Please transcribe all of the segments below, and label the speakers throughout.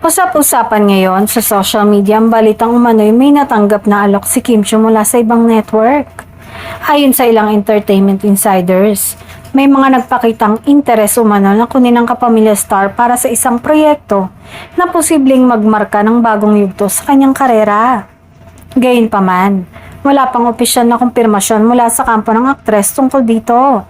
Speaker 1: Usap-usapan ngayon sa social media ang balitang umano'y may natanggap na alok si Kim Chiu mula sa ibang network. Ayon sa ilang entertainment insiders, may mga nagpakitang interes umano na kunin ang kapamilya star para sa isang proyekto na posibleng magmarka ng bagong yugto sa kanyang karera. Gayunpaman, wala pang opisyal na kumpirmasyon mula sa kampo ng aktres tungkol dito.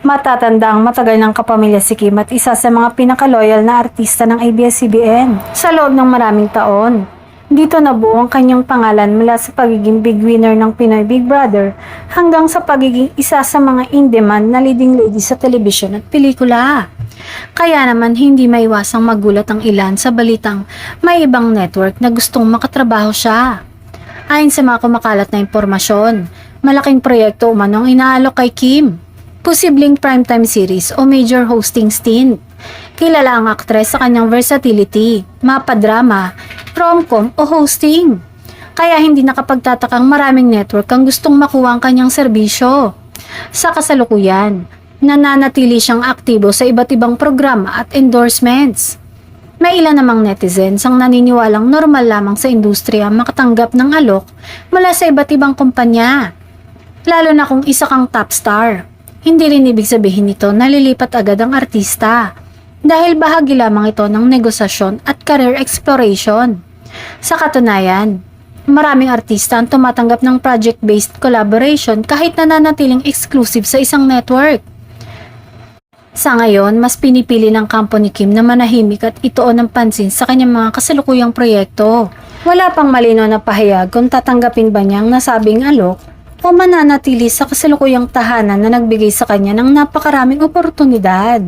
Speaker 1: Matatandang matagal ng kapamilya si Kim at isa sa mga pinakaloyal na artista ng ABS-CBN sa loob ng maraming taon. Dito nabuo ang kanyang pangalan mula sa pagiging big winner ng Pinoy Big Brother hanggang sa pagiging isa sa mga in-demand na leading lady sa telebisyon at pelikula. Kaya naman hindi maiwasang magulat ang ilan sa balitang may ibang network na gustong makatrabaho siya. Ayon sa mga kumakalat na impormasyon, malaking proyekto umano ang inaalok kay Kim. Posibleng primetime series o major hosting stint. Kilala ang aktres sa kanyang versatility, mapadrama, rom-com o hosting. Kaya hindi nakapagtatakang maraming network ang gustong makuha ang kanyang serbisyo. Sa kasalukuyan, nananatili siyang aktibo sa iba't ibang programa at endorsements. May ilan namang netizens ang naniniwalang normal lamang sa industriya makatanggap ng alok mula sa iba't ibang kumpanya. Lalo na kung isa kang top star. Hindi rin ibig sabihin nito na lilipat agad ang artista dahil bahagi lamang ito ng negosasyon at career exploration. Sa katunayan, maraming artista ang tumatanggap ng project-based collaboration kahit nananatiling exclusive sa isang network. Sa ngayon, mas pinipili ng kampo ni Kim na manahimik at ituon ng pansin sa kanyang mga kasalukuyang proyekto. Wala pang malinaw na pahayag kung tatanggapin ba niyang nasabing alok o mananatili sa kasalukuyang tahanan na nagbigay sa kanya ng napakaraming oportunidad.